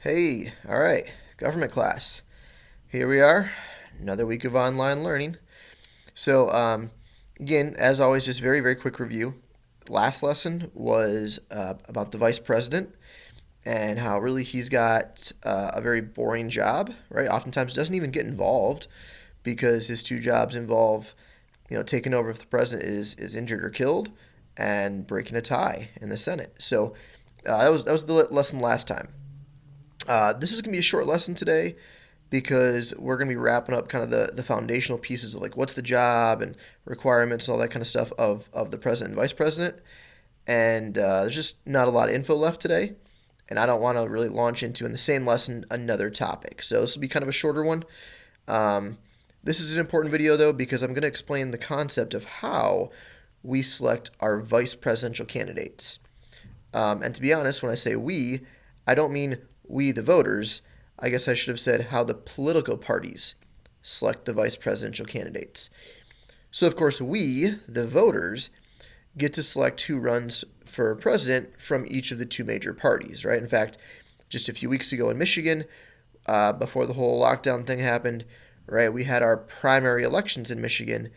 Hey, all right, government class. Here we are, another week of online learning. Again, as always, just very quick review. Last lesson was about the vice president and how really he's got a very boring job, right? Oftentimes doesn't even get involved because his two jobs involve, taking over if the president is injured or killed and breaking a tie in the Senate. That was the lesson last time. This is going to be a short lesson today because we're going to be wrapping up kind of the foundational pieces of like what's the job and requirements and all that kind of stuff of the president and vice president. And there's just not a lot of info left today. And I don't want to really launch into in the same lesson another topic. So this will be kind of a shorter one. This is an important video though because I'm going to explain the concept of how we select our vice presidential candidates. And to be honest, when I say we, I don't mean we, the voters. I guess I should have said how the political parties select the vice presidential candidates. So, of course, we, the voters, get to select who runs for president from each of the two major parties, right? In fact, just a few weeks ago in Michigan, before the whole lockdown thing happened, right, we had our primary elections in Michigan.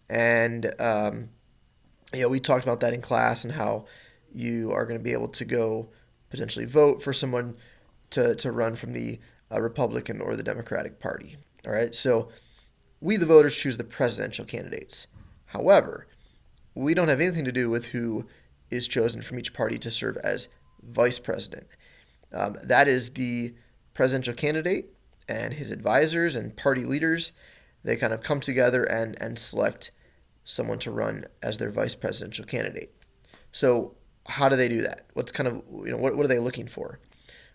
And, we talked about that in class and how you are going to be able to go potentially vote for someone to run from the Republican or the Democratic Party. All right, so we, the voters, choose the presidential candidates. However, we don't have anything to do with who is chosen from each party to serve as vice president. That is the presidential candidate and his advisors and party leaders. They kind of come together and select someone to run as their vice presidential candidate. So how do they do that? What's kind of, what are they looking for?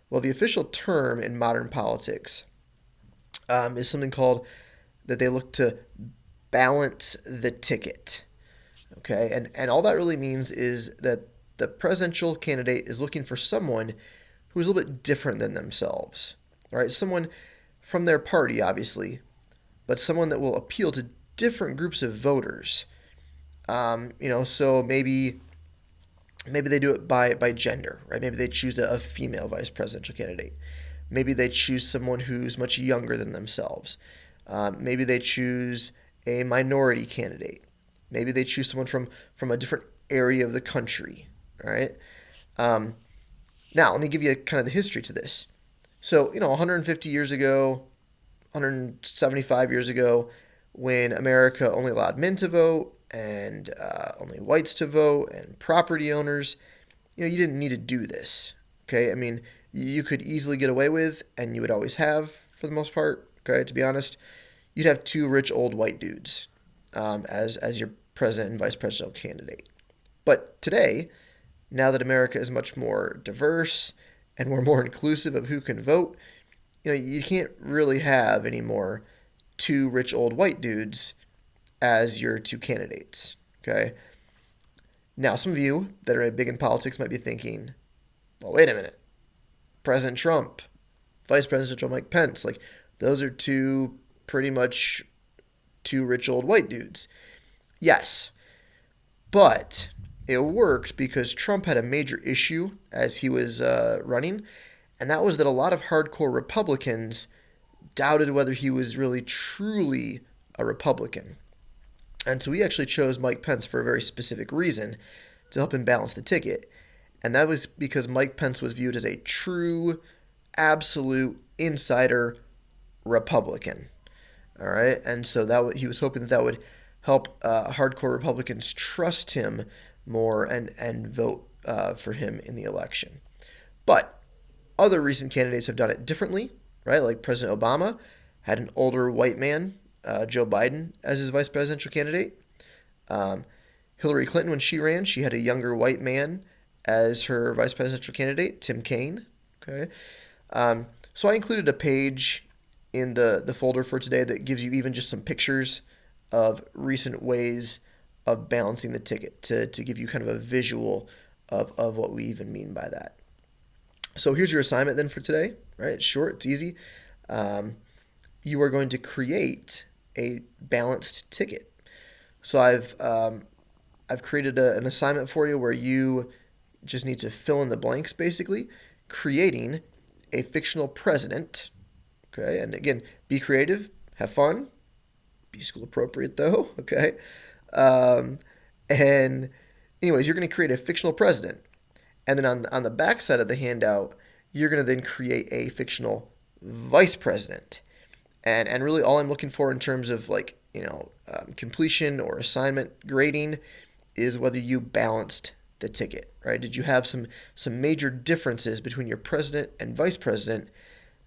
Well, the official term in modern politics is something called that they look to balance the ticket. Okay, and all that really means is that the presidential candidate is looking for someone who is a little bit different than themselves. All right, someone from their party, obviously, but someone that will appeal to different groups of voters. So maybe they do it by gender, right? Maybe they choose a female vice presidential candidate. Maybe they choose someone who's much younger than themselves. Maybe they choose a minority candidate. Maybe they choose someone from a different area of the country, all right? Now, let me give you kind of the history to this. So, 150 years ago, 175 years ago, when America only allowed men to vote and only whites to vote and property owners, you didn't need to do this. Okay, I mean, you could easily get away with, and you would always have, for the most part. Okay, to be honest, you'd have two rich old white dudes as your president and vice presidential candidate. But today, now that America is much more diverse and we're more inclusive of who can vote, you can't really have any more two rich old white dudes as your two candidates. Okay. Now, some of you that are big in politics might be thinking, well, wait a minute. President Trump, Vice Presidential Mike Pence, like those are pretty much two rich old white dudes. Yes, but it worked because Trump had a major issue as he was running, and that was that a lot of hardcore Republicans doubted whether he was really truly a Republican. And so he actually chose Mike Pence for a very specific reason to help him balance the ticket. And that was because Mike Pence was viewed as a true, absolute insider Republican. All right. And so he was hoping that would help hardcore Republicans trust him more and vote for him in the election. But other recent candidates have done it differently, right? Like President Obama had an older white man, Joe Biden, as his vice presidential candidate. Hillary Clinton, when she ran, she had a younger white man as her vice presidential candidate, Tim Kaine. Okay, so I included a page in the folder for today that gives you even just some pictures of recent ways of balancing the ticket to give you kind of a visual of what we even mean by that. So here's your assignment then for today, right? It's short, it's easy. You are going to create a balanced ticket. So I've created an assignment for you where you just need to fill in the blanks, basically, creating a fictional president. Okay, and again, be creative, have fun, be school appropriate though. Okay, um, and anyways, you're going to create a fictional president, and then on the back side of the handout, you're going to then create a fictional vice president. And really, all I'm looking for in terms of like completion or assignment grading is whether you balanced the ticket, right? Did you have some major differences between your president and vice president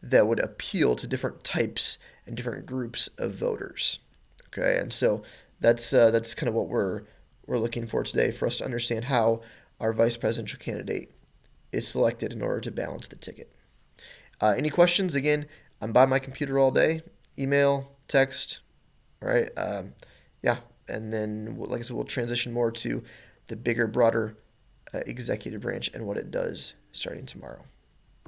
that would appeal to different types and different groups of voters? Okay, and so that's kind of what we're looking for today, for us to understand how our vice presidential candidate is selected in order to balance the ticket. Any questions? Again, I'm by my computer all day. Email, text, all right? Yeah, and then, like I said, we'll transition more to the bigger, broader executive branch and what it does starting tomorrow.